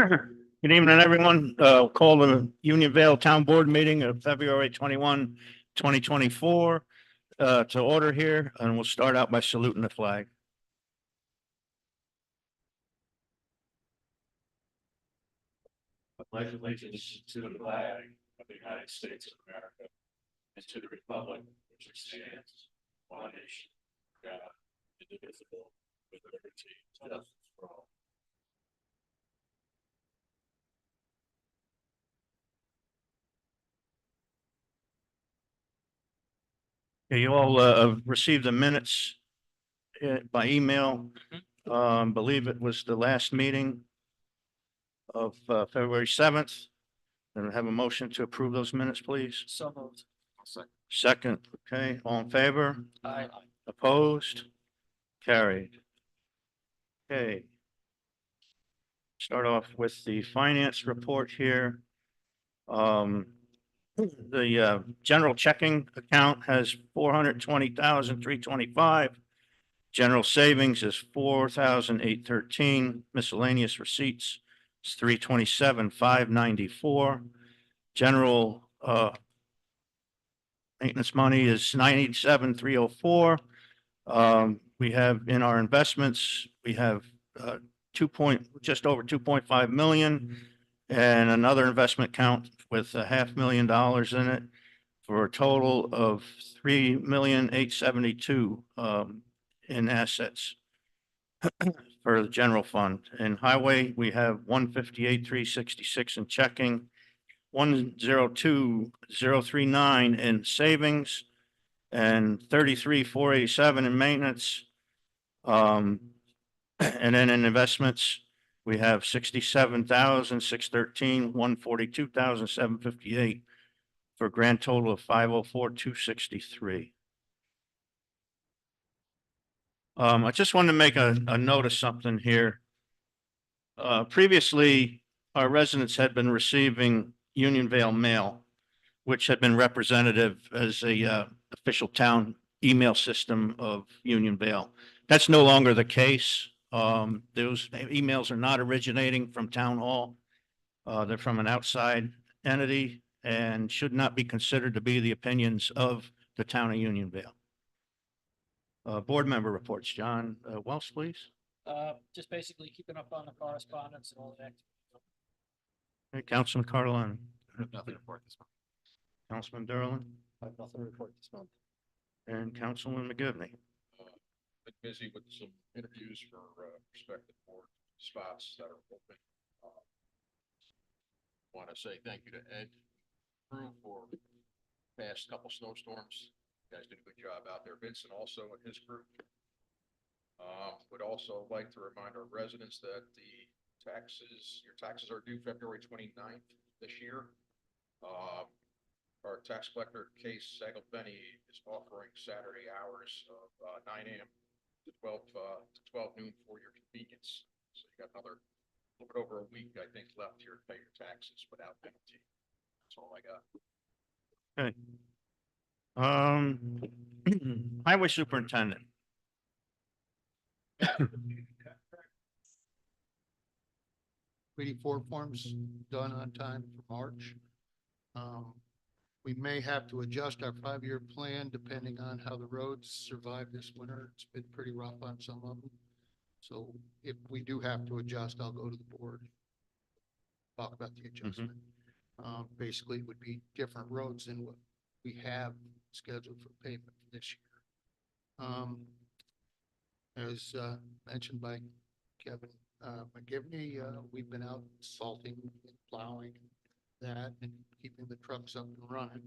Good evening, everyone. Call the Union Vale Town Board meeting of February 21, 2024 to order here, and we'll start out by saluting the flag. I pledge allegiance to the flag of the United States of America and to the republic which stands one nation, God, indivisible, with liberty and justice for all. Okay, you all have received the minutes by email. Believe it was the last meeting of February 7th. And have a motion to approve those minutes, please. So moved. Second, okay, all in favor? Aye. Opposed? Carried. Okay. Start off with the finance report here. The general checking account has 420,325. General savings is 4,813. Miscellaneous receipts is 327,594. General maintenance money is 97,304. We have in our investments, we have just over 2.5 million, and another investment account with $500,000 in it, for a total of 3,872,000 in assets for the general fund. In highway, we have 158,366 in checking, 102,039 in savings, and 33,487 in maintenance. And then in investments, we have 67,613, 142,758 for a grand total of 504,263. I just wanted to make a note of something here. Previously, our residents had been receiving Union Vale mail, which had been representative as a official town email system of Union Vale. That's no longer the case. Those emails are not originating from Town Hall. They're from an outside entity and should not be considered to be the opinions of the town of Union Vale. Board member reports. John Wells, please. Just basically keeping up on the correspondence and all that. Hey, Councilman Carlin. I have nothing to report this month. Councilman Derlin I have nothing to report this month. and Councilman McGivney. Been busy with some interviews for prospective board spots that are open. Want to say thank you to Ed Crew for past couple snowstorms. You guys did a good job out there. Vincent also and his group. Would also like to remind our residents that your taxes are due February 29th this year. Our tax collector, Case Sagal Benny, is offering Saturday hours of 9 a.m. to 12 noon for your convenience. So you got another little bit over a week, I think, left here to pay your taxes without penalty. That's all I got. Okay. Highway superintendent. 84 forms done on time for March. We may have to adjust our 5-year plan depending on how the roads survive this winter. It's been pretty rough on some of them. So if we do have to adjust, I'll go to the board, talk about the adjustment. Basically, it would be different roads than what we have scheduled for pavement this year. As mentioned by Kevin McGivney, we've been out salting and plowing that and keeping the trucks up and running.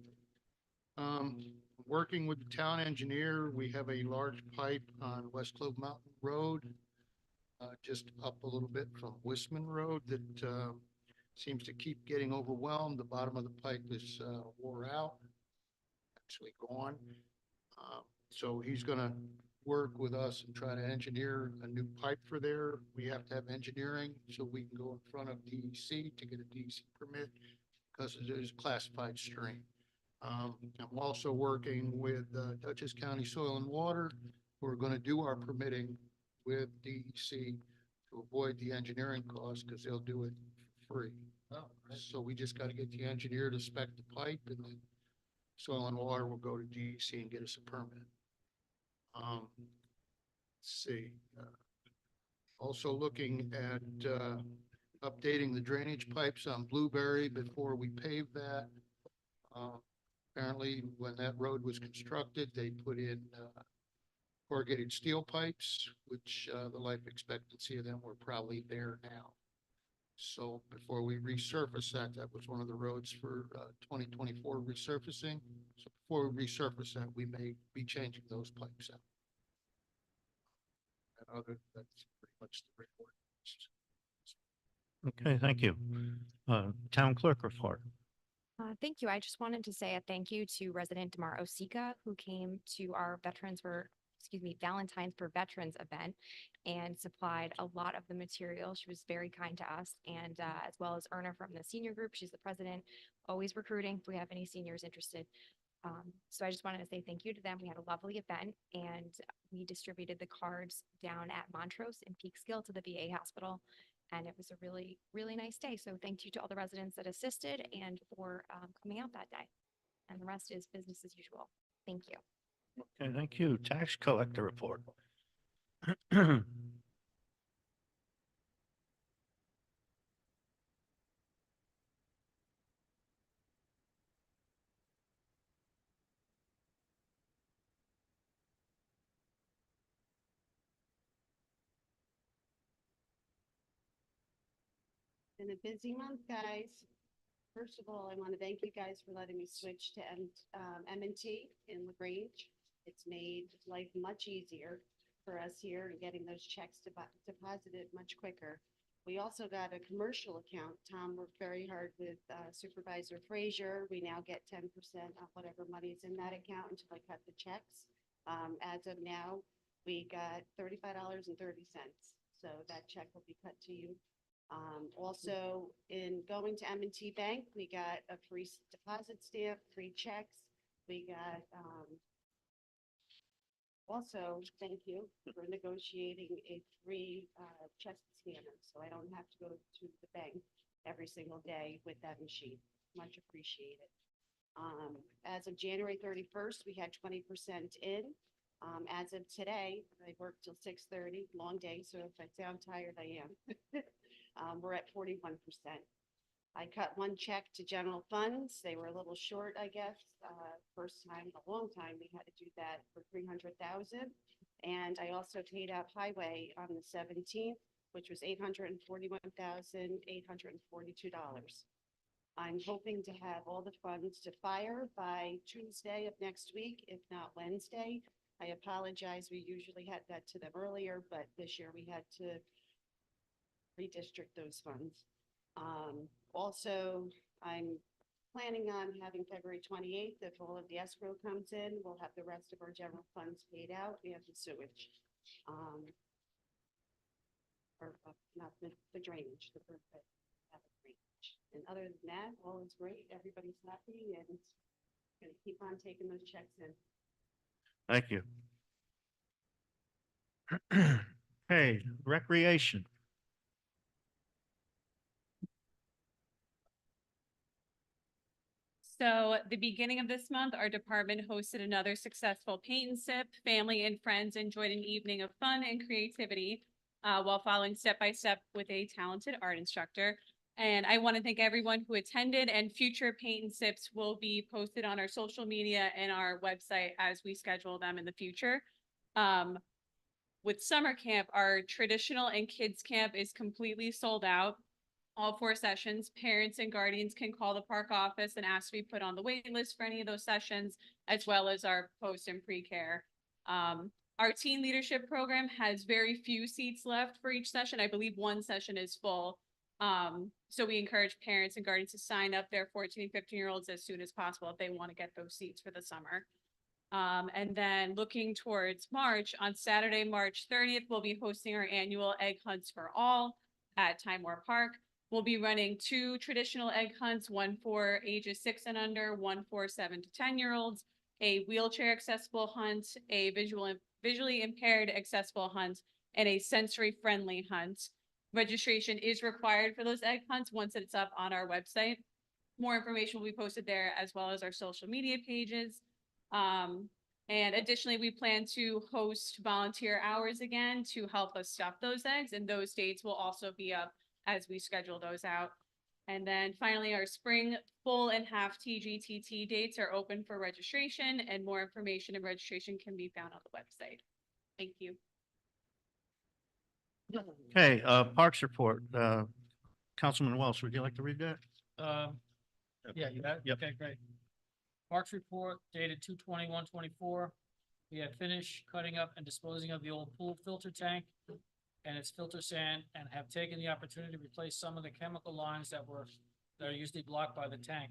Working with the town engineer, we have a large pipe on West Clove Mountain Road, just up a little bit from Wisman Road that seems to keep getting overwhelmed. The bottom of the pipe is wore out, actually gone. So he's going to work with us and try to engineer a new pipe for there. We have to have engineering so we can go in front of DEC to get a DEC permit because it is a classified stream. I'm also working with Dutchess County Soil and Water. We're going to do our permitting with DEC to avoid the engineering costs because they'll do it free. Oh, right. So we just gotta get the engineer to spec the pipe and then Soil and Water will go to DEC and get us a permit. Let's see, also looking at, updating the drainage pipes on Blueberry before we pave that. Apparently, when that road was constructed, they put in, corrugated steel pipes, which, the life expectancy of them were probably there now. So before we resurface that, that was one of the roads for 2024 resurfacing. So before we resurface that, we may be changing those pipes out. And that's pretty much the report. Okay, thank you. Town clerk report. Thank you. I just wanted to say a thank you to resident Damar Osika, who came to our Valentine's for Veterans event and supplied a lot of the material. She was very kind to us, and as well as Erna from the senior group. She's the president, always recruiting if we have any seniors interested. So I just wanted to say thank you to them. We had a lovely event, and we distributed the cards down at Montrose and Peekskill to the VA hospital. And it was a really, really nice day. So thank you to all the residents that assisted and for coming out that day. And the rest is business as usual. Thank you. Okay, thank you. Tax collector report. Been a busy month, guys. First of all, I want to thank you guys for letting me switch to M&T in LaGrange. It's made life much easier for us here and getting those checks deposited much quicker. We also got a commercial account. Tom worked very hard with Supervisor Frazier. We now get 10% of whatever money's in that account until I cut the checks. As of now, we got $35.30. So that check will be cut to you. Also, in going to M&T Bank, we got a free deposit stamp, free checks. We got, also, thank you for negotiating a free check scanner, so I don't have to go to the bank every single day with that machine. Much appreciated. As of January 31st, we had 20% in. As of today, I worked till 6:30, long day, so if I sound tired, I am. We're at 41%. I cut one check to general funds. They were a little short, I guess. First time in a long time we had to do that for 300,000. And I also paid out highway on the 17th, which was $841,842. I'm hoping to have all the funds to fire by Tuesday of next week, if not Wednesday. I apologize. We usually had that to them earlier, but this year we had to redistrict those funds. Also, I'm planning on having February 28th, if all of the escrow comes in, we'll have the rest of our general funds paid out and the sewage. Not the drainage, the drainage. And other than that, all is great. Everybody's happy and gonna keep on taking those checks in. Thank you. Hey, recreation. So the beginning of this month, our department hosted another successful paint and sip. Family and friends enjoyed an evening of fun and creativity while following step by step with a talented art instructor. And I want to thank everyone who attended, and future paint and sips will be posted on our social media and our website as we schedule them in the future. With summer camp, our traditional and kids camp is completely sold out. All 4 sessions. Parents and guardians can call the park office and ask to be put on the wait list for any of those sessions, as well as our post and pre-care. Our teen leadership program has very few seats left for each session. I believe 1 session is full. So we encourage parents and guardians to sign up their 14 and 15-year-olds as soon as possible if they want to get those seats for the summer. And then looking towards March, on Saturday, March 30th, we'll be hosting our annual Egg Hunts for All at Time Warp Park. We'll be running 2 traditional egg hunts, one for ages 6 and under, one for 7 to 10-year-olds, a wheelchair accessible hunt, a visually impaired accessible hunt, and a sensory friendly hunt. Registration is required for those egg hunts once it's up on our website. More information will be posted there as well as our social media pages. And additionally, we plan to host volunteer hours again to help us stuff those eggs, and those dates will also be up as we schedule those out. And then finally, our spring full and half TGTT dates are open for registration, and more information and registration can be found on the website. Thank you. Okay, Parks report, Councilman Wells, would you like to read that? Yeah, you got it? Yep. Okay, great. Parks report dated 2/21/24. We have finished cutting up and disposing of the old pool filter tank and its filter sand, and have taken the opportunity to replace some of the chemical lines that are usually blocked by the tank.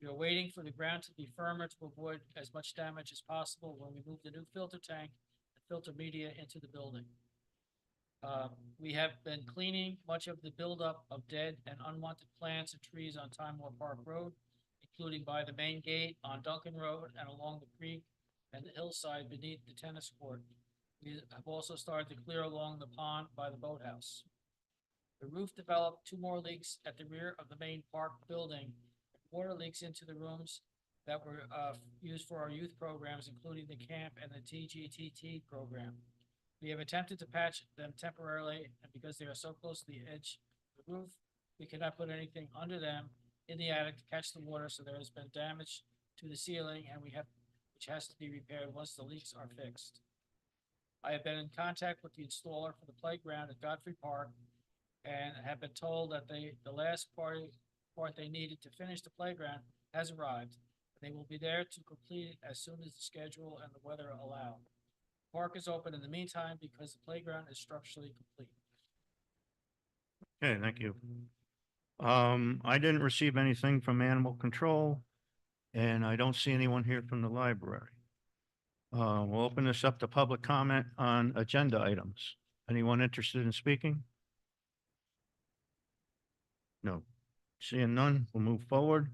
We are waiting for the ground to be firmer to avoid as much damage as possible when we move the new filter tank and filter media into the building. We have been cleaning much of the buildup of dead and unwanted plants and trees on Time War Park Road, including by the main gate on Duncan Road and along the creek and the hillside beneath the tennis court. We have also started to clear along the pond by the boathouse. The roof developed 2 more leaks at the rear of the main park building. Water leaks into the rooms that were used for our youth programs, including the camp and the TGTT program. We have attempted to patch them temporarily, and because they are so close to the edge of the roof, we cannot put anything under them in the attic to catch the water, so there has been damage to the ceiling, and which has to be repaired once the leaks are fixed. I have been in contact with the installer for the playground at Godfrey Park and have been told that the last part they needed to finish the playground has arrived. They will be there to complete it as soon as the schedule and the weather allow. The park is open in the meantime because the playground is structurally complete. Okay, thank you. I didn't receive anything from animal control, and I don't see anyone here from the library. We'll open this up to public comment on agenda items. Anyone interested in speaking? No. Seeing none, we'll move forward.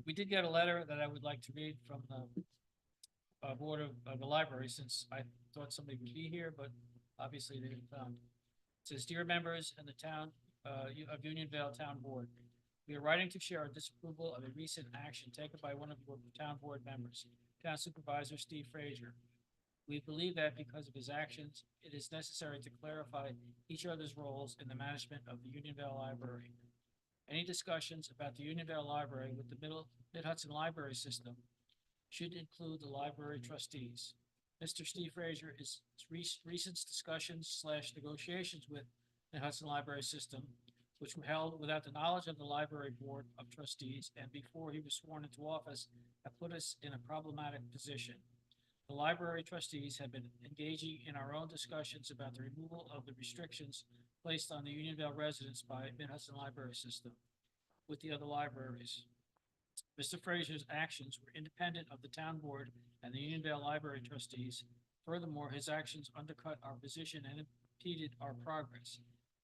We did get a letter that I would like to read from the board of the library, since I thought somebody would be here, but obviously they didn't come. It says, "Dear members and the town of Unionville Town Board, we are writing to share our disapproval of a recent action taken by one of your town board members, Town Supervisor Steve Frazier. We believe that because of his actions, it is necessary to clarify each other's roles in the management of the Unionville Library. Any discussions about the Unionville Library with the Mid-Hudson Library System should include the library trustees. Mr. Steve Frazier is recent discussions / negotiations with the Hudson Library System, which were held without the knowledge of the Library Board of Trustees and before he was sworn into office, have put us in a problematic position. The library trustees have been engaging in our own discussions about the removal of the restrictions placed on the Unionville residents by Mid-Hudson Library System with the other libraries. Mr. Frazier's actions were independent of the town board and the Unionville Library trustees. Furthermore, his actions undercut our position and impeded our progress.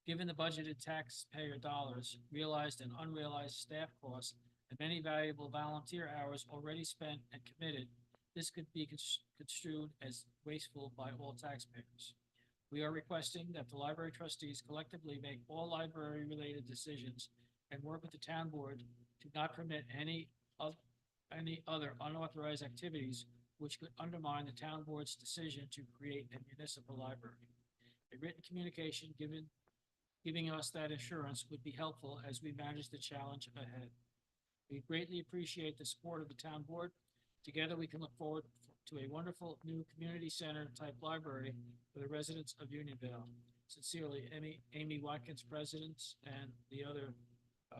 Given the budgeted taxpayer dollars, realized and unrealized staff costs, and many valuable volunteer hours already spent and committed, this could be construed as wasteful by all taxpayers. We are requesting that the library trustees collectively make all library-related decisions and work with the town board to not permit any other unauthorized activities which could undermine the town board's decision to create a municipal library. A written communication giving us that assurance would be helpful as we manage the challenge ahead. We greatly appreciate the support of the town board. Together, we can look forward to a wonderful new community center type library for the residents of Unionville. Sincerely, Amy Watkins, President, and the other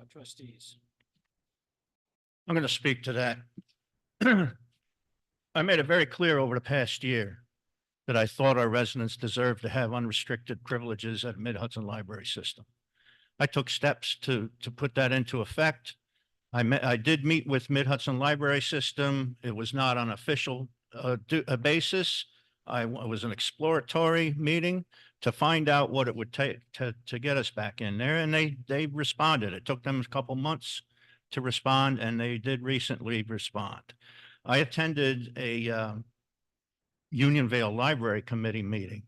trustees." I'm going to speak to that. I made it very clear over the past year that I thought our residents deserved to have unrestricted privileges at Mid-Hudson Library System. I took steps to put that into effect. I did meet with Mid-Hudson Library System. It was not on official basis. It was an exploratory meeting to find out what it would take to get us back in there, and they responded. It took them a couple months to respond, and they did recently respond. I attended a Unionville Library Committee meeting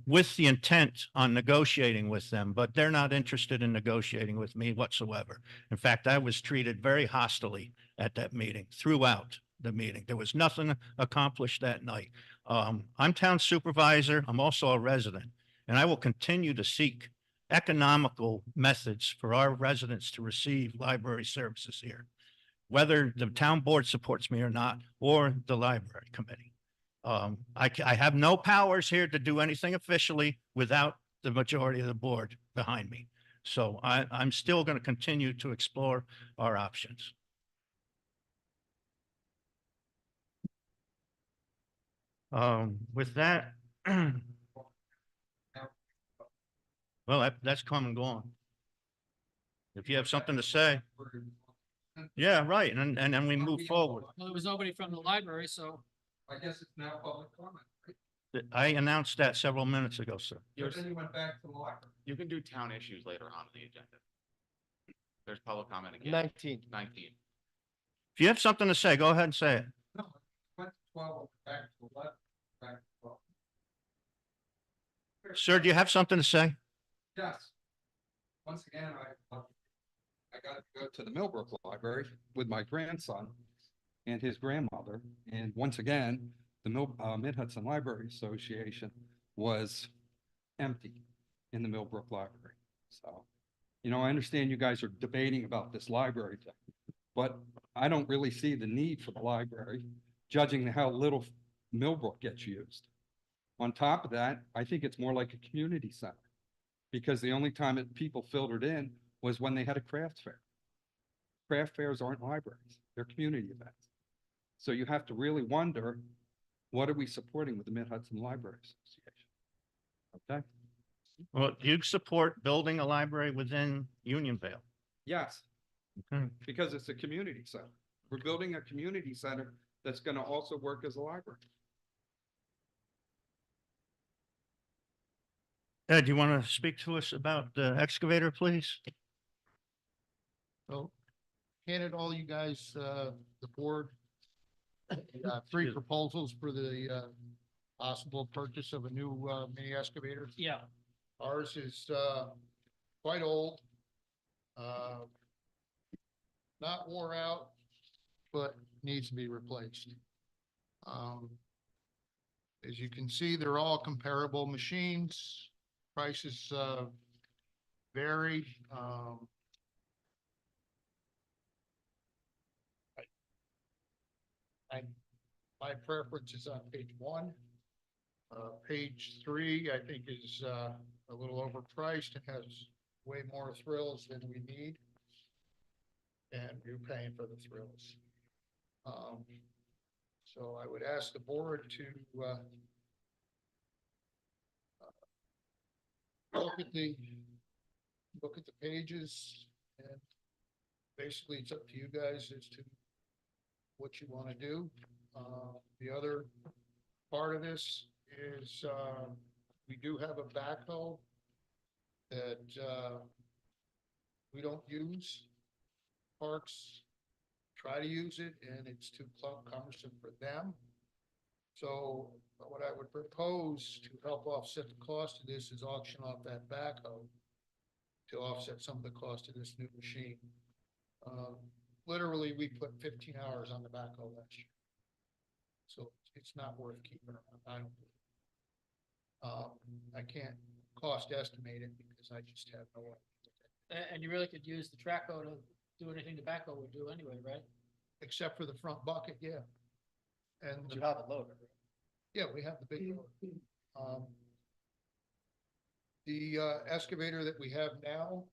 with the intent on negotiating with them, but they're not interested in negotiating with me whatsoever. In fact, I was treated very hostilely at that meeting, throughout the meeting. There was nothing accomplished that night. I'm town supervisor. I'm also a resident, and I will continue to seek economical methods for our residents to receive library services here, whether the town board supports me or not, or the library committee. I have no powers here to do anything officially without the majority of the board behind me. So I'm still going to continue to explore our options. With that, well, that's come and gone. If you have something to say, yeah, right, and then we move forward. Well, there was nobody from the library, so I guess it's now public comment. I announced that several minutes ago, sir. But then you went back to the library. You can do town issues later on in the agenda. There's public comment again. 19. 19. If you have something to say, go ahead and say it. No, went to 12, back to 11, back to 12. Sir, do you have something to say? Yes. Once again, I got to go to the Millbrook Library with my grandson and his grandmother. And once again, the Mid-Hudson Library Association was empty in the Millbrook Library. So, you know, I understand you guys are debating about this library thing, but I don't really see the need for the library, judging how little Millbrook gets used. On top of that, I think it's more like a community center, because the only time people filtered in was when they had a craft fair. Craft fairs aren't libraries, they're community events. So you have to really wonder, what are we supporting with the Mid-Hudson Library Association? Okay? Well, do you support building a library within Unionvale? Yes, Okay. because it's a community center. We're building a community center that's gonna also work as a library. Ed, do you want to speak to us about the excavator, please? So handed all you guys, the board, three proposals for the, possible purchase of a new, mini excavator. yeah, Ours is, quite old. Not wore out, but needs to be replaced. As you can see, they're all comparable machines. Prices, vary. My preference is on page 1. Page 3, I think, is a little overpriced and has way more thrills than we need. And you're paying for the thrills. So I would ask the board to look at the pages, and basically it's up to you guys as to what you want to do. The other part of this is, we do have a backhoe that, we don't use. Parks try to use it, and it's too cumbersome for them. So what I would propose to help offset the cost of this is auction off that backhoe to offset some of the cost of this new machine. Literally, we put 15 hours on the backhoe last year. So it's not worth keeping around, I don't believe. I can't cost estimate it because I just have no idea. and you really could use the track hoe to do anything the backhoe would do anyway, right? Except for the front bucket, yeah. And You have a loader. yeah, we have the big loader. The excavator that we have now,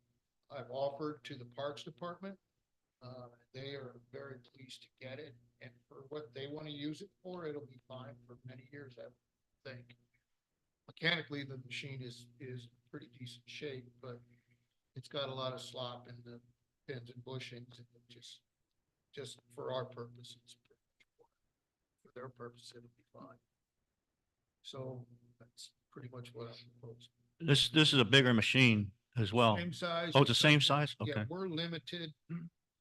I've offered to the Parks Department. They are very pleased to get it, and for what they want to use it for, it'll be fine for many years, I think. Mechanically, the machine is pretty decent shape, but it's got a lot of slop in the pins and bushings, and it just for our purposes, for their purpose, it'll be fine. So that's pretty much what I'm proposing. This is a bigger machine as well. Same size. Oh, it's the same size? Yeah, Okay. we're limited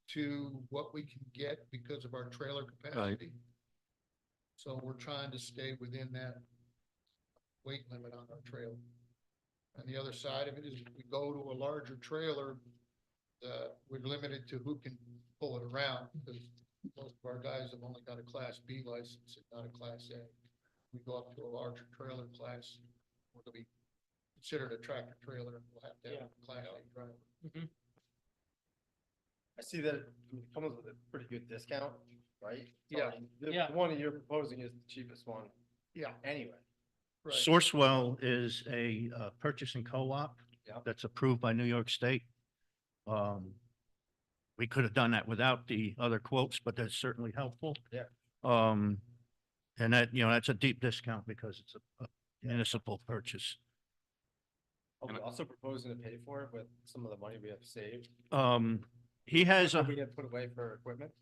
to what we can get because of our trailer capacity. So we're trying to stay within that weight limit on our trailer. And the other side of it is if we go to a larger trailer, we're limited to who can pull it around because most of our guys have only got a Class B license and not a Class A. We go up to a larger trailer class, we're gonna be considered a tractor trailer, and we'll have to have a Class A driver. I see that it comes with a pretty good discount, right? Yeah. The Yeah. one that you're proposing is the cheapest one Yeah, anyway. right. Sourcewell is a purchasing co-op Yep. that's approved by New York State. We could have done that without the other quotes, but that's certainly helpful. Yeah. And that, that's a deep discount because it's a municipal purchase. Are we also proposing to pay for it with some of the money we have saved? He has That we have put away for equipment?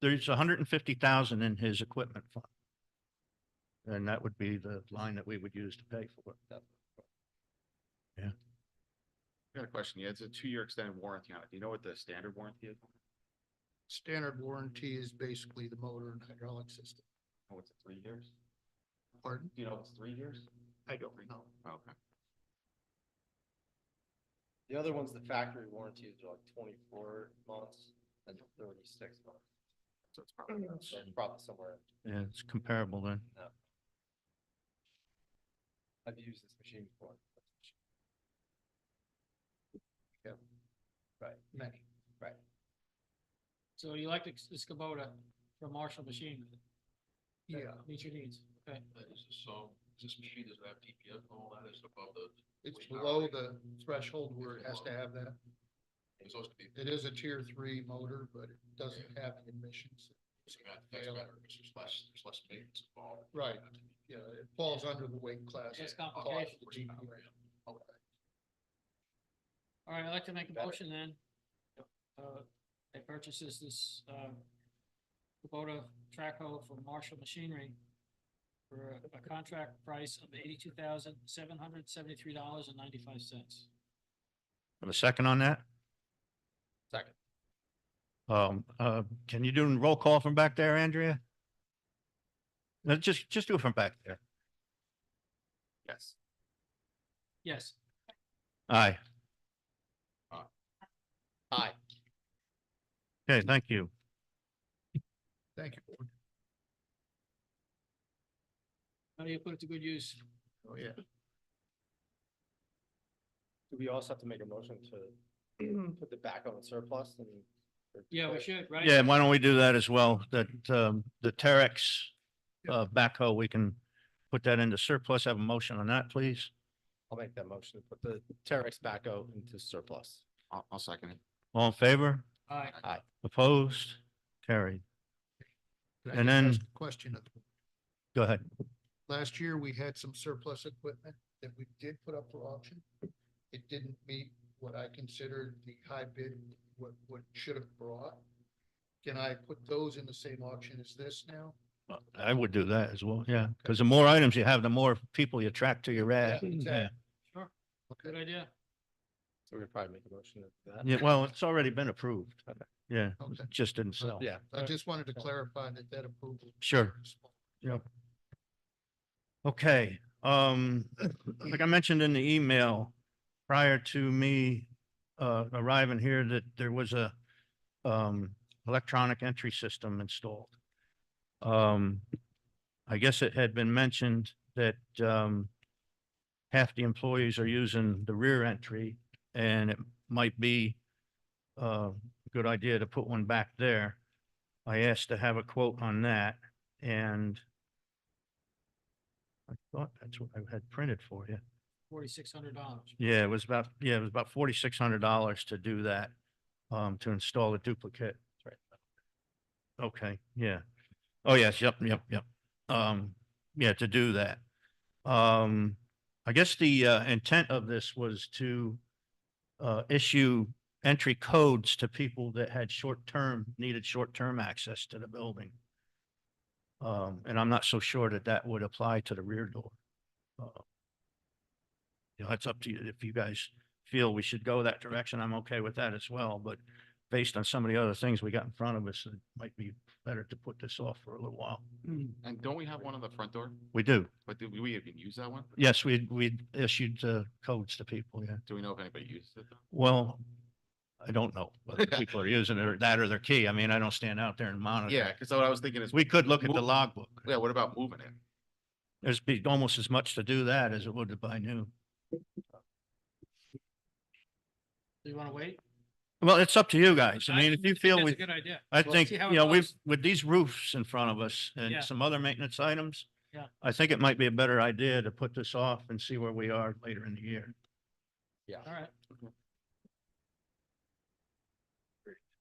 there's 150,000 in his equipment fund. And that would be the line that we would use to pay for it. I got a question. Yeah, it's a 2-year extended warranty on it. Do you know what the standard warranty is? Standard warranty is basically the motor and hydraulic system. Oh, it's 3 years? Pardon? Do you know if it's 3 years? I don't know. Oh, okay. The other ones, the factory warranties are like 24 months and 36 months. So it's probably. So it's probably somewhere. Yeah, it's comparable then. I've used this machine before. Yeah. Right, Many. right. So you like this Kubota from Marshall Machine? That Yeah. Meet your needs, okay? So, this machine doesn't have TPF and all that, is above the. It's below the threshold where it has to have that. It's supposed to be. It is a tier 3 motor, but it doesn't have the emissions. So that's better, because there's less maintenance involved. Right. Yeah, it falls under the weight class. Less cost of complications. the GPU. All right, I'd like to make a motion then. They purchases this, Kubota track hoe from Marshall Machinery for a contract price of $82,773.95. Have a second on that? Second. Can you do a roll call from back there, Andrea? No, just do it from back there. Yes. Yes, Aye. Aye. Okay, thank you. Thank you. Board. how do you put it to good use? Oh, yeah. Do we also have to make a motion to put the backhoe in surplus and? Yeah, we should, right? Yeah, why don't we do that as well? That, the Terex, backhoe, we can put that into surplus. Have a motion on that, please. I'll make that motion, to put the Terex backhoe into surplus. I'll second it. All in favor? Aye. Opposed? Carried. Can I And just then- ask a question. Go ahead. Last year, we had some surplus equipment that we did put up for auction. It didn't meet what I considered the high bid, what it should have brought. Can I put those in the same auction as this now? I would do that as well, yeah, because the more items you have, the more people you attract to your ad. Yeah, Yeah, exactly. Sure, good idea. So we're probably make a motion to that. yeah, well, it's already been approved. Yeah, Okay. it just didn't sell. Yeah. I just wanted to clarify that approval. Sure. Yep. Okay, like I mentioned in the email, prior to me arriving here, that there was a electronic entry system installed. I guess it had been mentioned that half the employees are using the rear entry, and it might be a good idea to put one back there. I asked to have a quote on that, and I thought that's what I had printed for you. $4,600. Yeah, it was about $4,600 to do that, to install a duplicate. Okay, yeah. Oh, yes, yep. Yeah, to do that. I guess the intent of this was to issue entry codes to people that had needed short-term access to the building. And I'm not so sure that would apply to the rear door. It's up to you. If you guys feel we should go that direction, I'm okay with that as well, but based on some of the other things we got in front of us, it might be better to put this off for a little while. And don't we have one on the front door? We do. But did we even use that one? Yes, we issued codes to people, yeah. Do we know if anybody used it though? Well, I don't know whether people are using it or that or their key. I mean, I don't stand out there and monitor. Yeah, because what I was thinking is, We could look at the Move- logbook. yeah, what about moving it? There's be almost as much to do that as it would to buy new. Do you want to wait? Well, it's up to you guys. I mean, if you think feel that's a we, good idea. I Well, think, see how you it know, goes. with these roofs in front of us Yeah. and some other maintenance items. Yeah. I think it might be a better idea to put this off and see where we are later in the year. All right.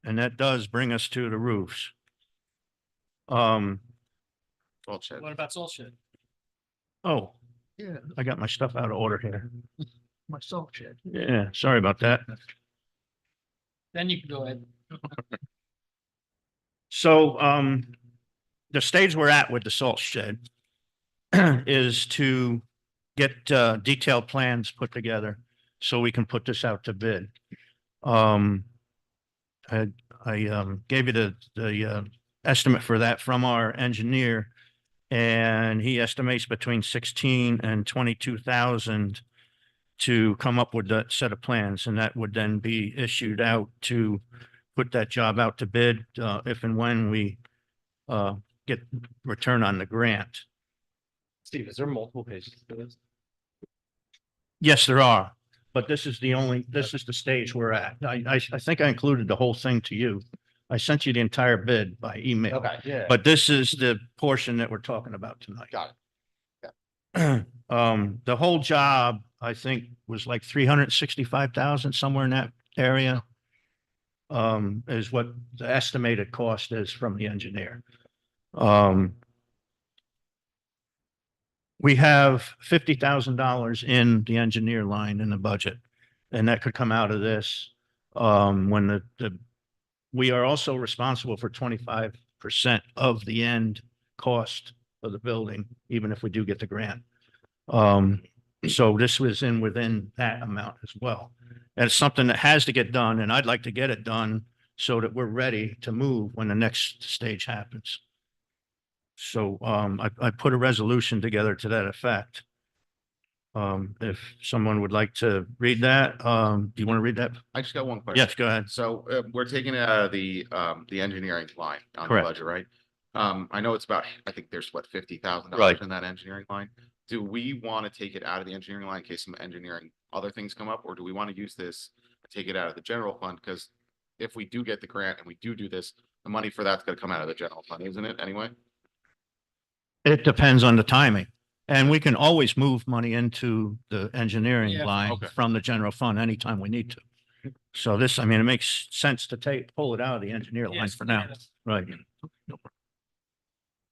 And that does bring us to the roofs. Um, Salt shed. What about salt shed? oh, yeah, I got my stuff out of order here. My salt shed. Yeah, sorry about that. Then you can go ahead. So, the stage we're at with the salt shed is to get, detailed plans put together so we can put this out to bid. I gave you the estimate for that from our engineer, and he estimates between 16 and 22,000 to come up with that set of plans, and that would then be issued out to put that job out to bid, if and when we get return on the grant. Steve, is there multiple pages to this? Yes, there are, but this is the stage we're at. I think I included the whole thing to you. I sent you the entire bid by email. Okay, yeah. But this is the portion that we're talking about tonight. Got it. The whole job, I think, was like 365,000, somewhere in that area. Is what the estimated cost is from the engineer. We have $50,000 in the engineer line in the budget, and that could come out of this. When we are also responsible for 25% of the end cost of the building, even if we do get the grant. So this was within that amount as well. And it's something that has to get done, and I'd like to get it done so that we're ready to move when the next stage happens. So, I put a resolution together to that effect. If someone would like to read that, do you want to read that? I just got one question. Yes, go ahead. So we're taking it out of the engineering line on the Correct. budget, right? I know it's about, I think there's what, $50,000 Right. in that engineering line. Do we want to take it out of the engineering line in case some engineering other things come up, or do we want to use this, take it out of the general fund? Because if we do get the grant and we do this, the money for that's going to come out of the general fund, isn't it? Anyway. It depends on the timing. And we can always move money into the engineering Yeah. line Okay. from the general fund anytime we need to. So this, I mean, it makes sense to pull it out of the engineer line Yes, for now, yeah. right?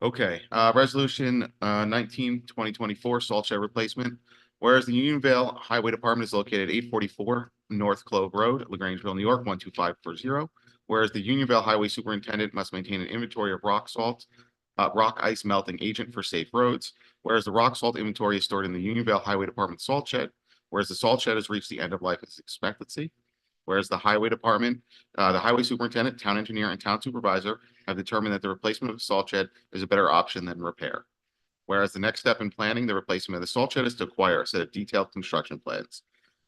Okay, resolution 19/2024 salt shed replacement. Whereas the Unionville Highway Department is located at 844 North Clove Road, LaGrangeville, New York, 12540. Whereas the Unionville Highway Superintendent must maintain an inventory of rock salt, rock ice melting agent for safe roads. Whereas the rock salt inventory is stored in the Unionville Highway Department salt shed. Whereas the salt shed has reached the end of life expectancy. Whereas the highway department, the highway superintendent, town engineer, and town supervisor have determined that the replacement of the salt shed is a better option than repair. Whereas the next step in planning the replacement of the salt shed is to acquire a set of detailed construction plans.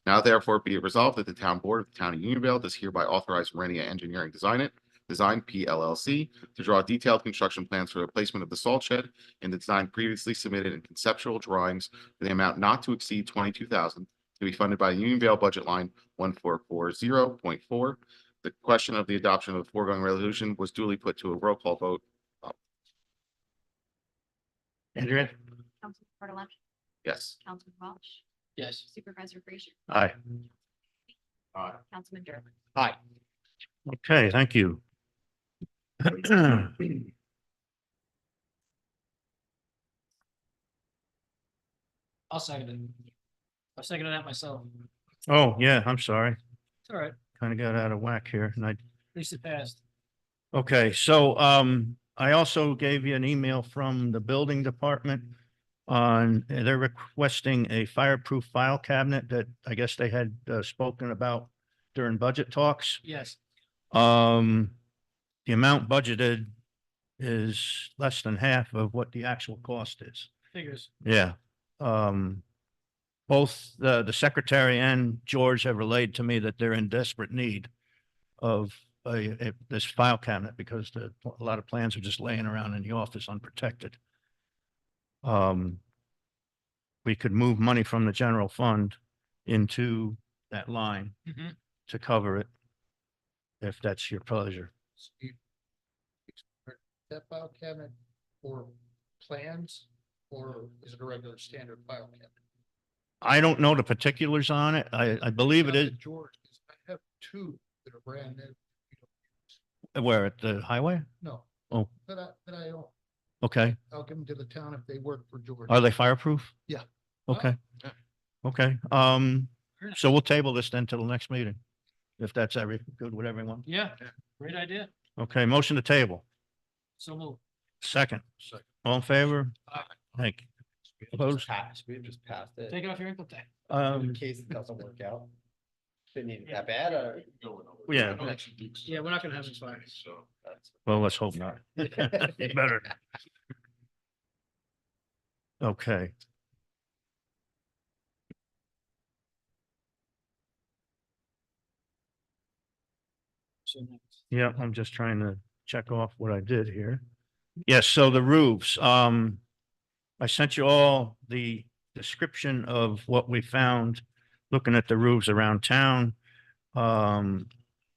Now therefore be it resolved that the town board of the town of Unionville does hereby authorize Renia Engineering Design PLLC to draw detailed construction plans for the replacement of the salt shed and the design previously submitted in conceptual drawings for the amount not to exceed 22,000 to be funded by the Unionville budget line 1440.4. The question of the adoption of the foregoing resolution was duly put to a roll call vote. Andrea? Councilman Portalotti? Yes. Councilman Walsh? Yes. Supervisor Frazier? Aye. Councilman Durham? Hi. Okay, thank you. I'll second it. I seconded that myself. Oh, yeah, I'm sorry. It's all right. Kind of got out of whack here and At least it passed. okay, so, I also gave you an email from the building department on, they're requesting a fireproof file cabinet that I guess they had spoken about during budget talks. Yes. The amount budgeted is less than half of what the actual cost is. Figures. Yeah. Both the secretary and George have relayed to me that they're in desperate need of this file cabinet because a lot of plans are just laying around in the office unprotected. We could move money from the general fund into that line Mhm. to cover it, if that's your pleasure. That file cabinet for plans, or is it a regular standard file cabinet? I don't know the particulars on it. I believe it is. George, 'cause I have two that are brand new. Where, at the highway? No. Oh. That I own. Okay. I'll give them to the town if they work for George. Are they fireproof? Yeah. Okay. Okay. So we'll table this then till the next meeting. If that's good with everyone. Yeah, great idea. Okay, motion to table. So move. Second. All in favor? Aye. Thank you. We Opposed? just passed it. Take it off your income tax. In case it doesn't work out. Didn't even that bad, or? Yeah. Yeah, we're not gonna have this fire. So. Well, let's hope not. Better. Okay. So next. Yeah, I'm just trying to check off what I did here. Yes, so the roofs, I sent you all the description of what we found looking at the roofs around town. The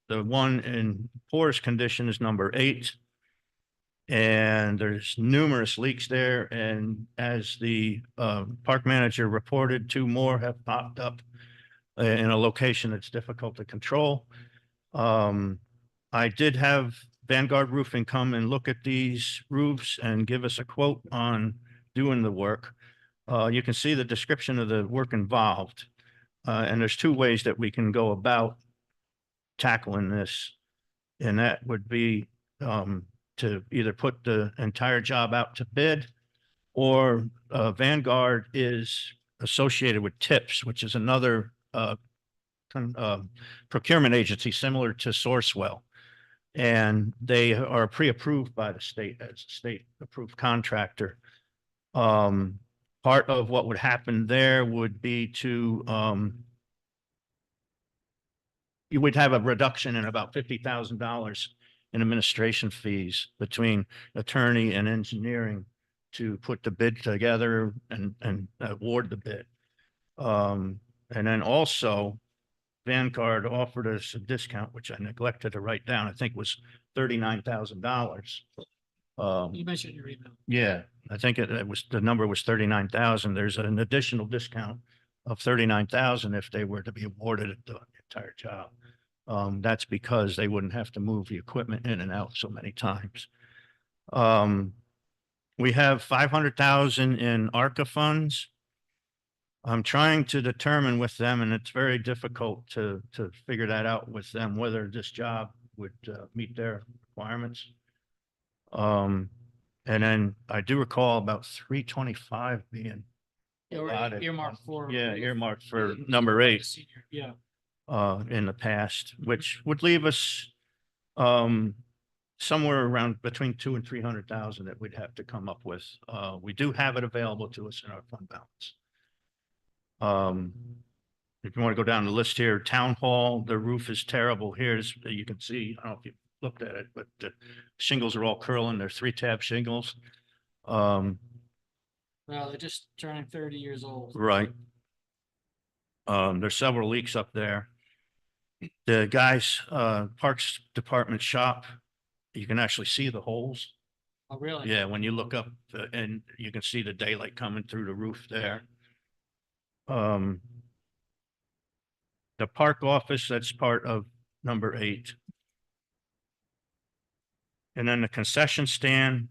one in poorest condition is number 8. And there's numerous leaks there, and as the park manager reported, 2 more have popped up in a location that's difficult to control. I did have Vanguard Roofing come and look at these roofs and give us a quote on doing the work. You can see the description of the work involved. And there's 2 ways that we can go about tackling this. And that would be to either put the entire job out to bid, or Vanguard is associated with TIPS, which is another procurement agency similar to Sourcewell. And they are pre-approved by the state as a state-approved contractor. Part of what would happen there would be to you would have a reduction in about $50,000 in administration fees between attorney and engineering to put the bid together and award the bid. And then also Vanguard offered us a discount, which I neglected to write down. I think was $39,000. You mentioned your email. Yeah, I think it was, the number was 39,000. There's an additional discount of 39,000 if they were to be awarded the entire job. That's because they wouldn't have to move the equipment in and out so many times. We have 500,000 in ARCA funds. I'm trying to determine with them, and it's very difficult to figure that out with them, whether this job would meet their requirements. And then I do recall about 325 being Yeah, we're allotted. earmarked for. Yeah, earmarked for number 8 Senior, yeah. in the past, which would leave us somewhere around between 200,000 and 300,000 that we'd have to come up with. We do have it available to us in our fund balance. If you want to go down the list here, Town Hall, the roof is terrible. Here's, you can see, I don't know if you looked at it, but the shingles are all curling. They're 3-tab shingles. Well, they're just turning 30 years old. Right. There's several leaks up there. The guys, Parks Department shop, you can actually see the holes. Oh, really? Yeah, when you look up and you can see the daylight coming through the roof there. The park office, that's part of number 8. And then the concession stand.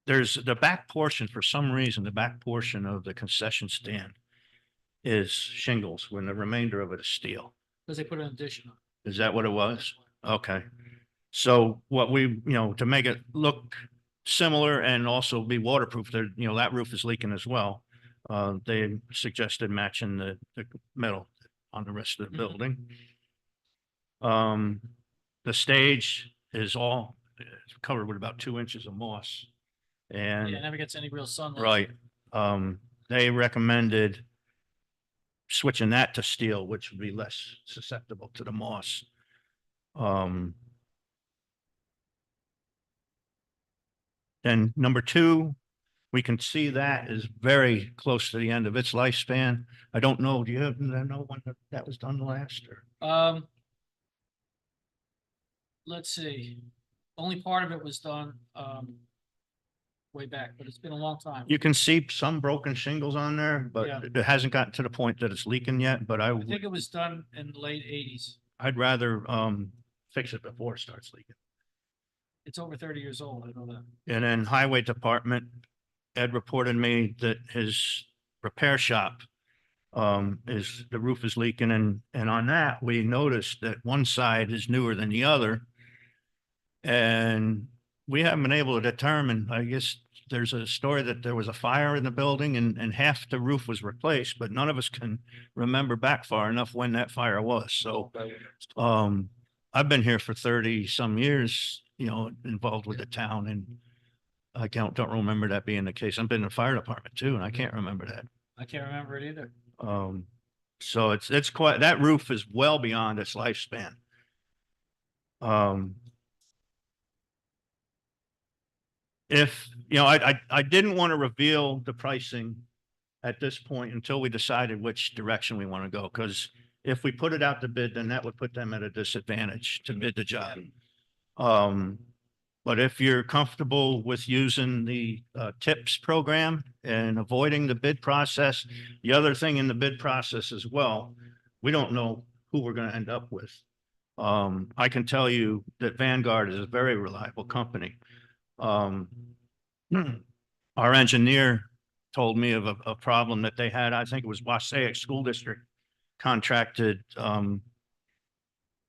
There's the back portion, for some reason, the back portion of the concession stand is shingles when the remainder of it is steel. Because they put an addition on. Is that what it was? Okay. So what we, to make it look similar and also be waterproof, there, that roof is leaking as well. They suggested matching the metal on the rest of the Mhm. building. The stage is all it's covered with about 2 inches of moss. Yeah, And it never gets any real sunlight. right, they recommended switching that to steel, which would be less susceptible to the moss. Then number two, we can see that is very close to the end of its lifespan. I don't know, do you know when that was done last or? Let's see, only part of it was done, way back, but it's been a long time. You can see some broken shingles on there, but Yeah. it hasn't gotten to the point that it's leaking yet, but I think it was done in the late eighties. I'd rather, fix it before it starts leaking. It's over 30 years old, I know that. And then highway department, Ed reported me that his repair shop is, the roof is leaking and on that, we noticed that one side is newer than the other. And we haven't been able to determine, I guess there's a story that there was a fire in the building and half the roof was replaced, but none of us can remember back far enough when that fire was. So, I've been here for 30 some years, involved with the town and I don't remember that being the case. I've been in the fire department too, and I can't remember that. I can't remember it either. So it's quite, that roof is well beyond its lifespan. If, I didn't want to reveal the pricing at this point until we decided which direction we want to go, because if we put it out to bid, then that would put them at a disadvantage to bid the job. But if you're comfortable with using the TIPS program and avoiding the bid process, the other thing in the bid process as well, we don't know who we're going to end up with. I can tell you that Vanguard is a very reliable company. Our engineer told me of a problem that they had. I think it was Wassaic School District contracted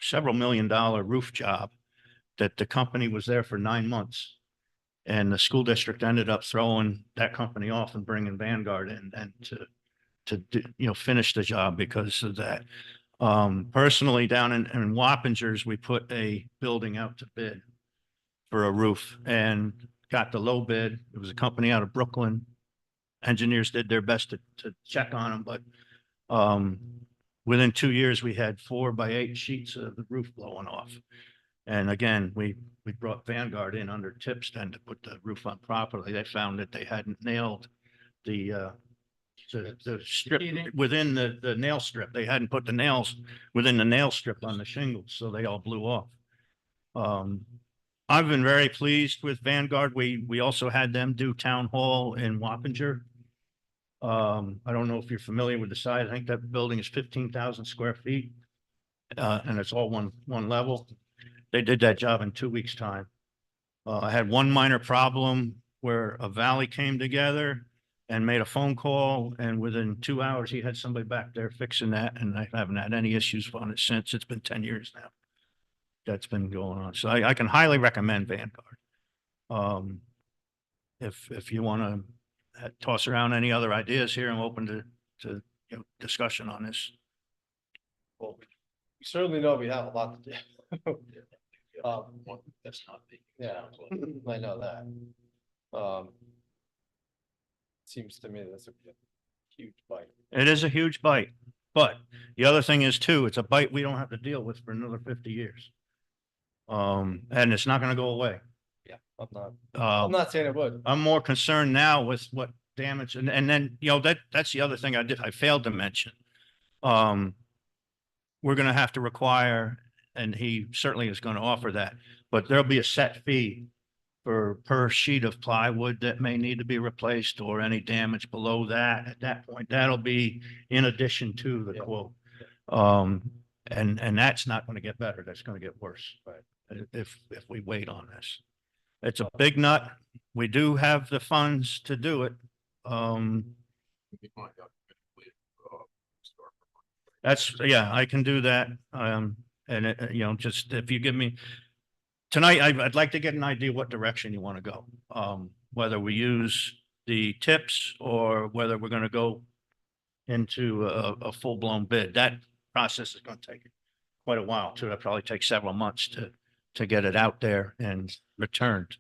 several $1 million roof job that the company was there for 9 months. And the school district ended up throwing that company off and bringing Vanguard in and to finish the job because of that. Personally, down in Wappingers, we put a building out to bid for a roof and got the low bid. It was a company out of Brooklyn. Engineers did their best to check on them, but within 2 years, we had 4x8 sheets of the roof blowing off. And again, we brought Vanguard in under TIPS then to put the roof on properly. They found that they hadn't nailed the strip within the nail strip. They hadn't put the nails within the nail strip on the shingles, so they all blew off. I've been very pleased with Vanguard. We also had them do town hall in Wappinger. I don't know if you're familiar with the size. I think that building is 15,000 square feet. And it's all one level. They did that job in 2 weeks' time. I had one minor problem where a Valley came together and made a phone call, and within 2 hours, he had somebody back there fixing that, and I haven't had any issues on it since. It's been 10 years now. That's been going on. So I can highly recommend Vanguard. If you want to toss around any other ideas here, I'm open to discussion on this. Well, we certainly know we have a lot to do. That's not big. Yeah, I know that. Seems to me that's a huge bite. It is a huge bite, but the other thing is too, it's a bite we don't have to deal with for another 50 years. And it's not going to go away. Yeah, I'm not saying it would. I'm more concerned now with what damage and then, that's the other thing I failed to mention. We're going to have to require, and he certainly is going to offer that, but there'll be a set fee per sheet of plywood that may need to be replaced or any damage below that. At that point, that'll be in addition to the quote. And that's not going to get better. That's going to get worse. If we wait on this. It's a big nut. We do have the funds to do it. Yeah, I can do that. And just if you give me tonight, I'd like to get an idea what direction you want to go. Whether we use the TIPS or whether we're going to go into a full blown bid. That process is going to take quite a while too. It'll probably take several months to get it out there and returned.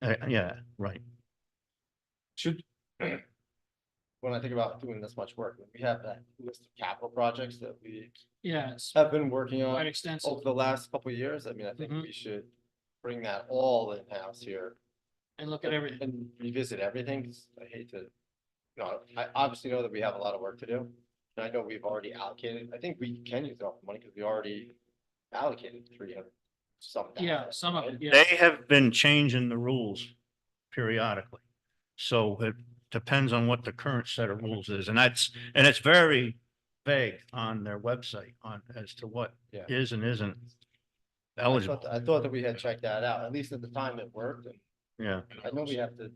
Yeah, right. Should, when I think about doing this much work, we have that list of capital projects that we Yeah, it's have been working quite on extensive. over the last couple of years. I mean, I think Mhm. we should bring that all in-house here And look at everything. and revisit everything, 'cause I hate to, I obviously know that we have a lot of work to do. And I know we've already allocated, I think we can use all the money because we already allocated 300 some. Yeah, thousand, some of right? it, yeah. They have been changing the rules periodically. So it depends on what the current set of rules is. And it's very vague on their website on as to what Yeah. is and isn't I thought eligible. that we had checked that out, at least at the time it worked, and Yeah, I know we have to.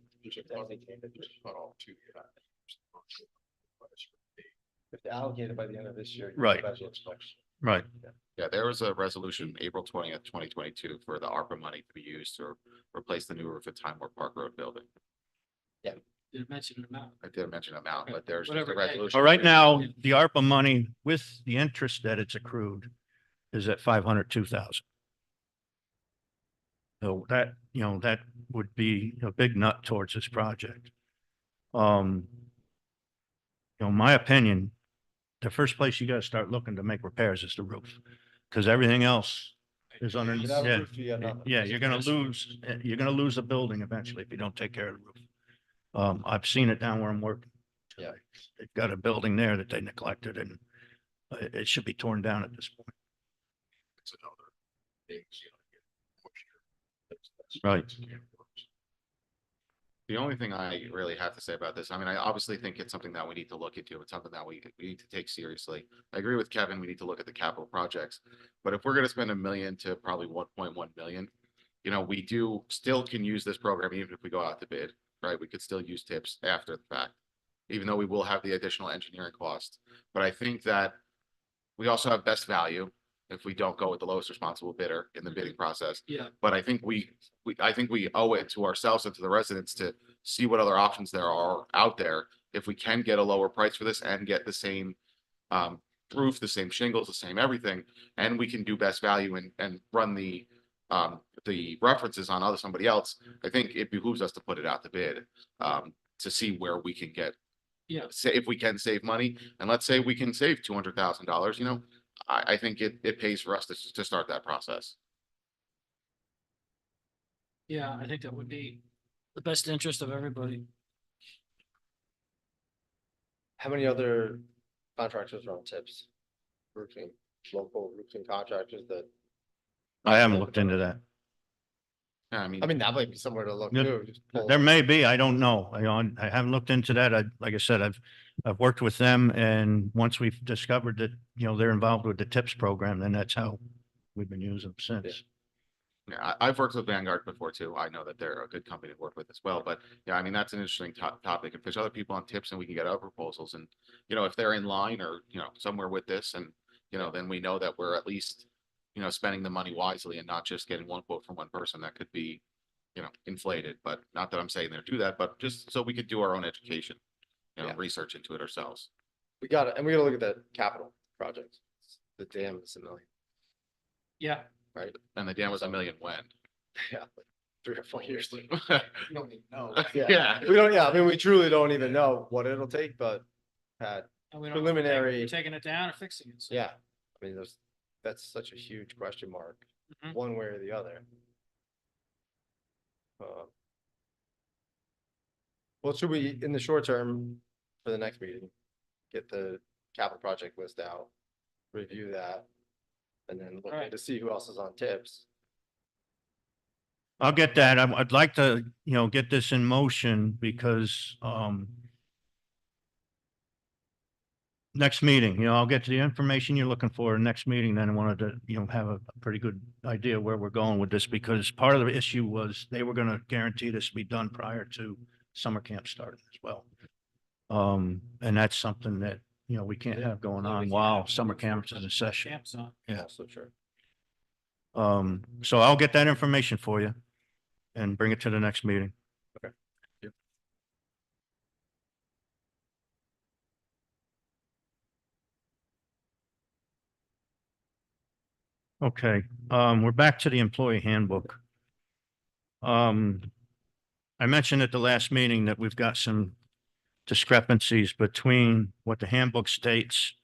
If they allocate it by the end of this year. you Right. budget inspection. right. Yeah, there was a resolution April 20th, 2022 for the ARPA money to be used to replace the new roof at Time Warner Park Road building. Didn't mention an amount. I did mention amount, but there's just Whatever a it takes. resolution. Well, right now, the ARPA money with the interest that it's accrued is at 502,000. So that, that would be a big nut towards this project. My opinion, the first place you gotta start looking to make repairs is the roof. Cause everything else is under, Without a yeah, roof, you got nothing. yeah, you're gonna lose a building eventually if you don't take care of the roof. I've seen it down where I'm working. Yeah. They've got a building there that they neglected and it should be torn down at this point. It's another thing, Right. The only thing I really have to say about this, I mean, I obviously think it's something that we need to look into. It's something that we need to take seriously. I agree with Kevin. We need to look at the capital projects. But if we're going to spend $1 million to probably 1.1 million, we still can use this program even if we go out to bid, right? We could still use tips after the fact, even though we will have the additional engineering cost. But I think that we also have best value if we don't go with the lowest responsible bidder in the bidding process. Yeah. But I think I think we owe it to ourselves and to the residents to see what other options there are out there. If we can get a lower price for this and get the same roof, the same shingles, the same everything, and we can do best value and run the references on somebody else, I think it behooves us to put it out to bid to see where we can get. Yeah. Say if we can save money, and let's say we can save $200,000, I think it pays for us to start that process. Yeah, I think that would be the best interest of everybody. How many other contractors are on tips? Roofing, local roofing contractors that, I haven't looked into that. Yeah, I mean, that might be somewhere to look Yeah, too. Just pull- There may be, I don't know. I haven't looked into that. Like I said, I've worked with them and once we've discovered that, they're involved with the TIPS program, then that's how we've been using them since. Yeah, I've worked with Vanguard before too. I know that they're a good company to work with as well, but yeah, I mean, that's an interesting topic. If there's other people on tips and we can get other proposals and, if they're in line or, somewhere with this and, then we know that we're at least, spending the money wisely and not just getting one quote from one person that could be, inflated, but not that I'm saying they do that, but just so we could do our own education, Yeah. research into it ourselves. We gotta look at the capital projects. The dam is $1 million, Yeah, right? And the dam was $1 million when? Yeah, like 3 or 4 years. later. You don't even know. Yeah. We don't, I mean, we truly don't even know what it'll take, but had, and we don't know if we're Preliminary- taking it down or fixing it. So. yeah, I mean, that's such a huge question mark, Mhm. one way or the other. Well, should we, in the short term, for the next meeting, get the capital project list out, review that, and then look Alright. to see who else is on tips? I'll get that. I'd like to, get this in motion because, next meeting, I'll get to the information you're looking for next meeting. Then I wanted to, have a pretty good idea where we're going with this because part of the issue was they were going to guarantee this to be done prior to summer camp starting as well. And that's something that, we can't have going on while summer camp's in a session. Camps on. Yeah. Also true. So I'll get that information for you and bring it to the next meeting. Okay, we're back to the employee handbook. I mentioned at the last meeting that we've got some discrepancies between what the handbook states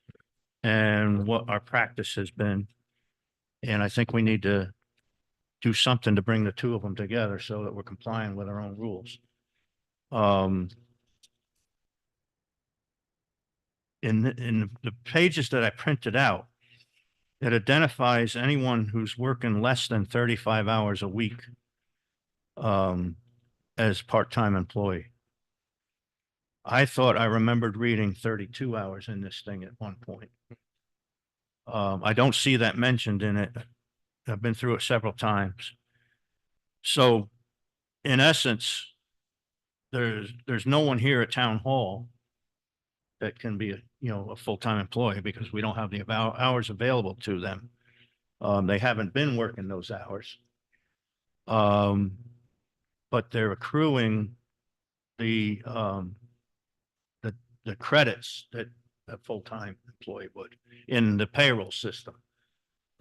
and what our practice has been. And I think we need to do something to bring the two of them together so that we're complying with our own rules. In the pages that I printed out, it identifies anyone who's working less than 35 hours a week as part-time employee. I thought I remembered reading 32 hours in this thing at one point. I don't see that mentioned in it. I've been through it several times. So in essence, there's no one here at town hall that can be a full-time employee because we don't have the hours available to them. They haven't been working those hours. But they're accruing the credits that a full-time employee would in the payroll system.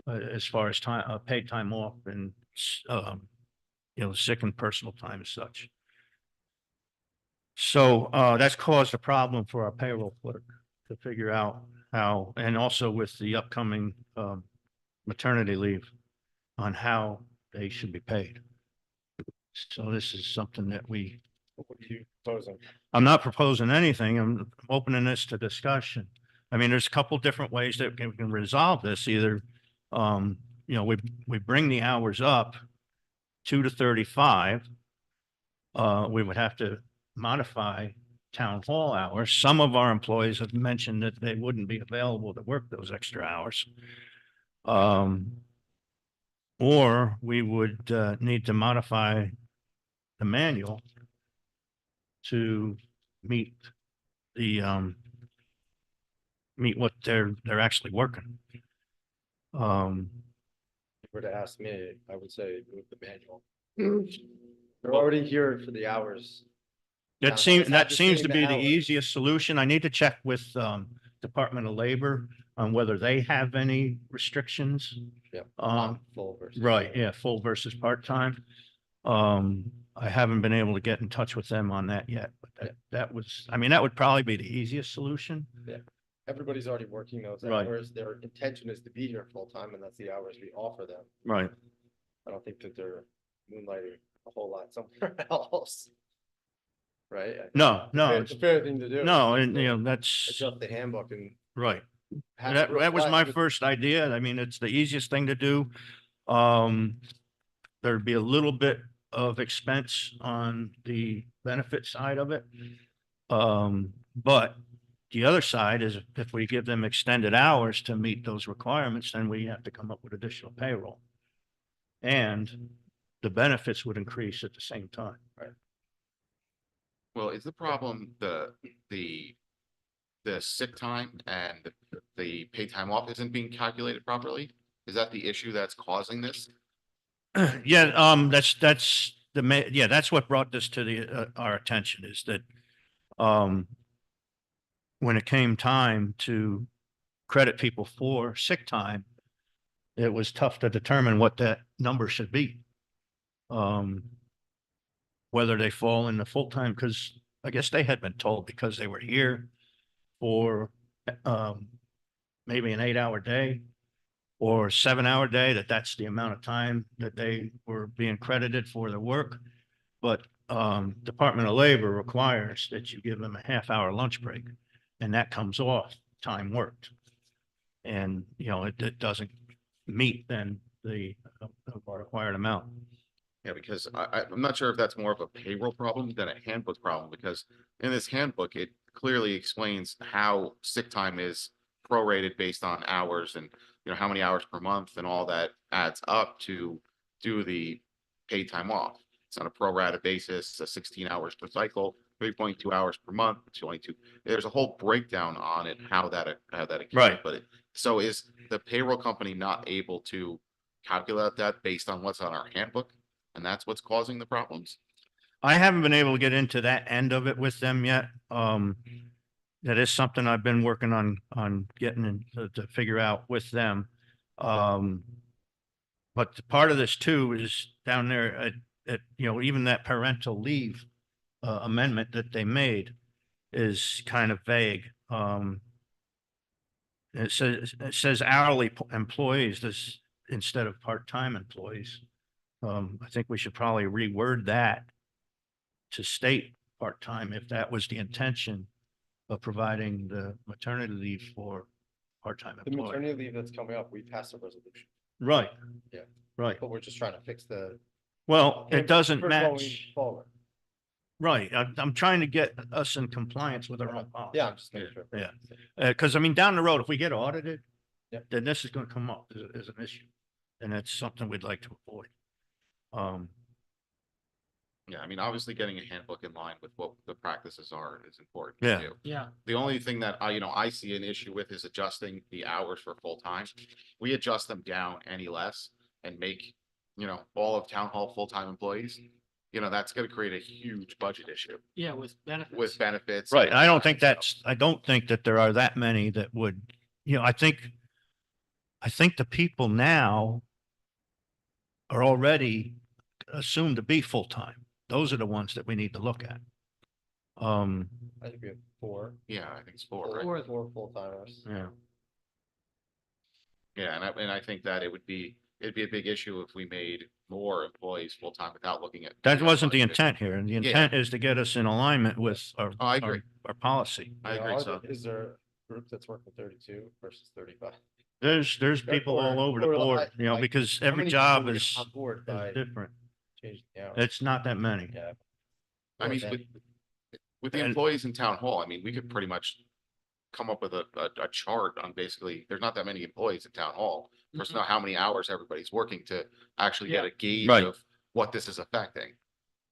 As far as time, paid time off and, sick and personal time and such. So, that's caused a problem for our payroll clerk to figure out how, and also with the upcoming, maternity leave on how they should be paid. So this is something that What are you proposing? I'm not proposing anything. I'm opening this to discussion. I mean, there's a couple different ways that we can resolve this. Either, we bring the hours up 2 to 35. We would have to modify town hall hours. Some of our employees have mentioned that they wouldn't be available to work those extra hours. Or we would need to modify the manual to meet the meet what they're actually working. If you were to ask me, I would say move the manual. They're already here for the hours. That Town seems, halls have that the seems to same be the hours. easiest solution. I need to check with Department of Labor on whether they have any restrictions. Yeah. Full versus. Right, yeah, full versus part-time. I haven't been able to get in touch with them on that yet, but that was, I mean, that would probably be the easiest solution. Everybody's already working those Right. hours. Their intention is to be here full time, and that's the hours we offer them. Right. I don't think that they're moonlighting a whole lot somewhere else. Right? No, no, It's a fair thing to do. no, is and to that's adjust the handbook and right. have That it was my reflect with- first idea. I mean, it's the easiest thing to do. There'd be a little bit of expense on the benefit side of it. But the other side is if we give them extended hours to meet those requirements, then we have to come up with additional payroll. And the benefits would increase at the same time. Well, is the problem the sick time and the paid time off isn't being calculated properly? Is that the issue that's causing this? Yeah, that's that's what brought this to our attention is that, when it came time to credit people for sick time, it was tough to determine what that number should be. Whether they fall in the full-time, because I guess they had been told because they were here for, maybe an 8-hour day or 7-hour day, that's the amount of time that they were being credited for their work. But Department of Labor requires that you give them a half-hour lunch break, and that comes off time worked. And, it doesn't meet then the required amount. Yeah, because I'm not sure if that's more of a payroll problem than a handbook problem, because in this handbook, it clearly explains how sick time is prorated based on hours and, how many hours per month and all that adds up to do the paid time off. It's on a pro rata basis, 16 hours per cycle, 3.2 hours per month, 22. There's a whole breakdown on it, how that accounts. Right. But so is the payroll company not able to calculate that based on what's on our handbook? And that's what's causing the problems? I haven't been able to get into that end of it with them yet. That is something I've been working on getting to figure out with them. But the part of this too is down there at, even that parental leave amendment that they made is kind of vague. It says hourly employees, this, instead of part-time employees. I think we should probably reword that to state part-time if that was the intention of providing the maternity leave for part-time The employees. maternity leave that's coming up, we passed a resolution, Right. Yeah. Right. but we're just trying to fix the. Well, it doesn't for going match. Forward. Right. I'm trying to get us in compliance with our own policy. Yeah, I'm just making sure. Yeah. Because I mean, down the road, if we get audited, Yep. then this is going to come up as an issue. And that's something we'd like to avoid. Yeah, I mean, obviously getting a handbook in line with what the practices are is important Yeah. to do. Yeah. The only thing that I see an issue with is adjusting the hours for full-time. We adjust them down any less and make, all of town hall full-time employees. That's gonna create a huge budget issue Yeah, with benefits. with benefits. Right. and I don't whatnot, think so- I don't think that there are that many that would, I think the people now are already assumed to be full-time. Those are the ones that we need to look at. I think we have four. Yeah, I think it's four, right? Four full-timers. Yeah. Yeah, and I think that it'd be a big issue if we made more employees full-time without looking at. That wasn't the budget. intent here. And the intent is to get us in alignment with Oh, I agree. our policy. I You know, agree, so. Is there a group that's working 32 versus 35? There's people all over the or board, like- because How every many job people is get on board by different. changing the hours? It's not that many. Yeah. I Or mean, that- with the And- employees in town hall, I mean, we could pretty much come up with a chart on basically, there's not that many employees in town hall. First, know how many hours everybody's working to actually get a gauge Right. of what this is affecting.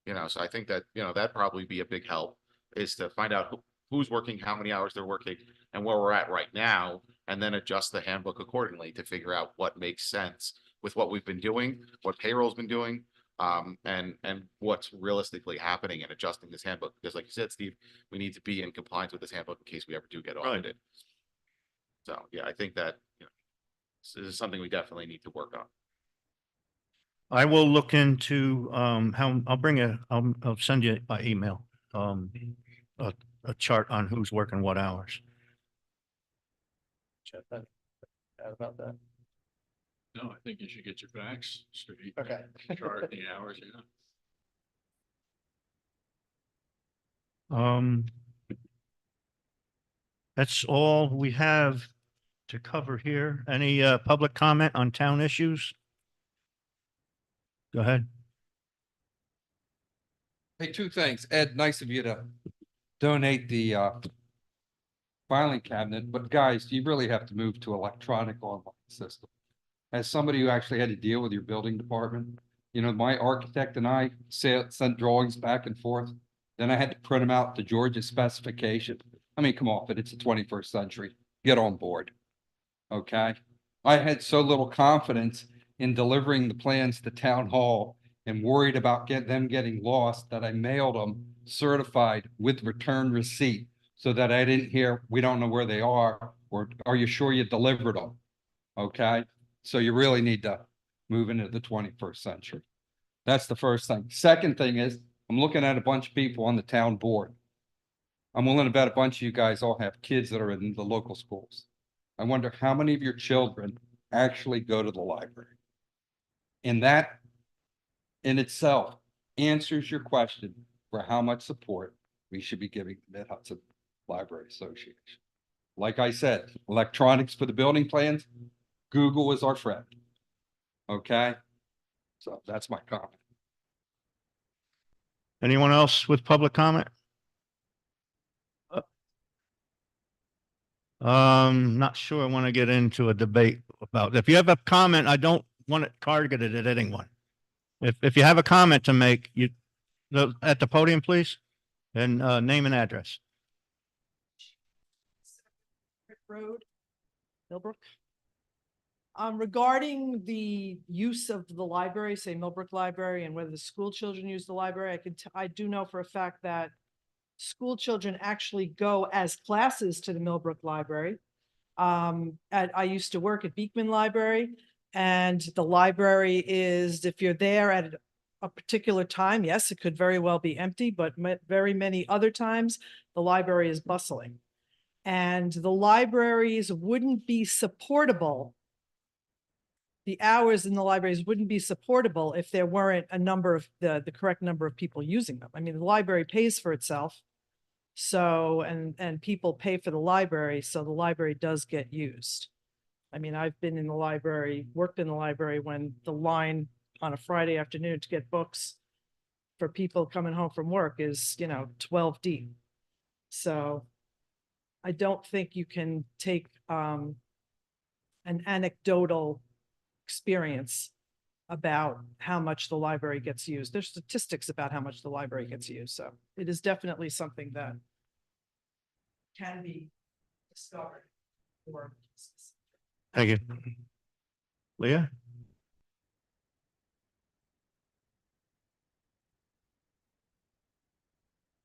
So I think that, that'd probably be a big help is to find out who's working, how many hours they're working and where we're at right now. And then adjust the handbook accordingly to figure out what makes sense with what we've been doing, what payroll's been doing. And what's realistically happening and adjusting this handbook, because like you said, Steve, we need to be in compliance with this handbook in case we ever do get Right. audited. So, yeah, I think that, this is something we definitely need to work on. I will look into, I'll send you by email, a chart on who's working what hours. Chat that. Add about that. No, I think you should get your facts straight. Okay. Chart the hours, yeah. That's all we have to cover here. Any, public comment on town issues? Go ahead. Hey, two things. Ed, nice of you to donate the filing cabinet, but guys, you really have to move to electronic online system. As somebody who actually had to deal with your building department, my architect and I sent drawings back and forth. Then I had to print them out to Georgia's specification. I mean, come on, but it's the 21st century. Get on board. Okay? I had so little confidence in delivering the plans to town hall and worried about them getting lost that I mailed them certified with return receipt so that I didn't hear, we don't know where they are, or are you sure you delivered them? Okay? So you really need to move into the 21st century. That's the first thing. Second thing is, I'm looking at a bunch of people on the town board. I'm willing to bet a bunch of you guys all have kids that are in the local schools. I wonder how many of your children actually go to the library. And that in itself answers your question for how much support we should be giving the Mid-Hudson Library Association. Like I said, electronics for the building plans, Google is our friend. Okay? So that's my comment. Anyone else with public comment? Not sure I want to get into a debate about, if you have a comment, I don't want it targeted at anyone. If you have a comment to make, at the podium, please, and, name and address. Road, Millbrook. Regarding the use of the library, say Millbrook Library, and whether the school children use the library, I do know for a fact that school children actually go as classes to the Millbrook Library. I used to work at Beekman Library, And the library is, if you're there at a particular time, yes, it could very well be empty, but very many other times, the library is bustling. And the libraries wouldn't be supportable. The hours in the libraries wouldn't be supportable if there weren't a number of, the correct number of people using them. I mean, the library pays for itself. So, and people pay for the library, so the library does get used. I mean, I've been in the library, worked in the library when the line on a Friday afternoon to get books for people coming home from work is, 12 deep. So I don't think you can take an anecdotal experience about how much the library gets used. There's statistics about how much the library gets used. So it is definitely something that can be discovered. Or Thank you. Leah?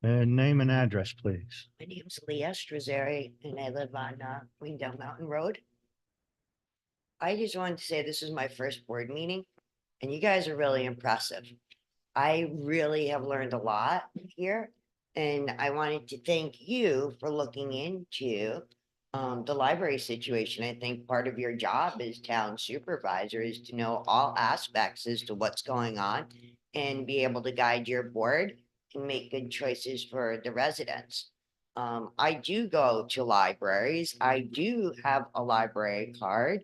Name and address, please. My name's Leah Strazzeri and I live on Queendale Mountain Road. I just wanted to say this is my first board meeting and you guys are really impressive. I really have learned a lot here and I wanted to thank you for looking into the library situation. I think part of your job as town supervisor is to know all aspects as to what's going on and be able to guide your board and make good choices for the residents. I do go to libraries. I do have a library card.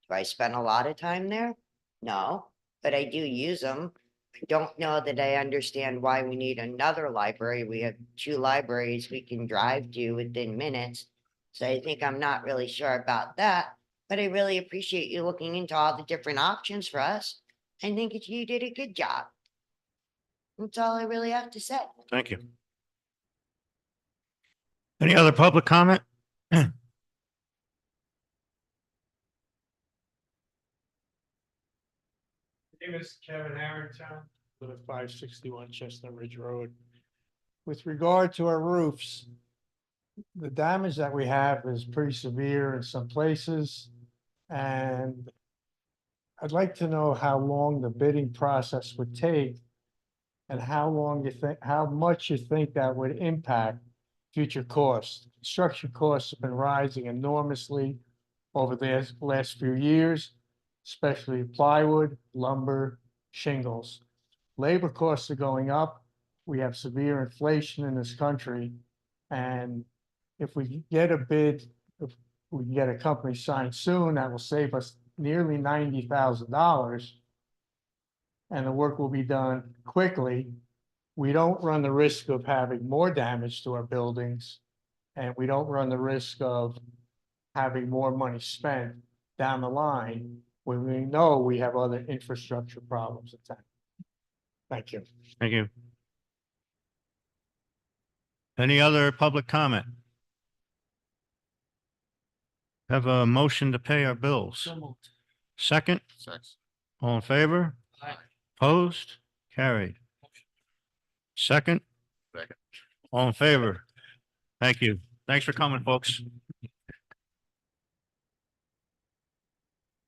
Do I spend a lot of time there? No, but I do use them. I don't know that I understand why we need another library. We have 2 libraries we can drive to within minutes. So I think I'm not really sure about that, but I really appreciate you looking into all the different options for us. I think you did a good job. That's all I really have to say. Thank you. Any other public comment? My name is Kevin Harrington, live at 561 Chestnut Ridge Road. With regard to our roofs, the damage that we have is pretty severe in some places. And I'd like to know how long the bidding process would take and how much you think that would impact future costs. Construction costs have been rising enormously over the last few years, especially plywood, lumber, shingles. Labor costs are going up. We have severe inflation in this country. And if we get a bid, if we can get a company signed soon, that will save us nearly $90,000. And the work will be done quickly. We don't run the risk of having more damage to our buildings. And we don't run the risk of having more money spent down the line when we know we have other infrastructure problems at time. Thank you. Thank you. Any other public comment? Have a motion to pay our bills. So moved. Second, Sex. all in favor? Aye. Opposed? Carried. Second? Second. All in favor? Thank you. Thanks for coming, folks.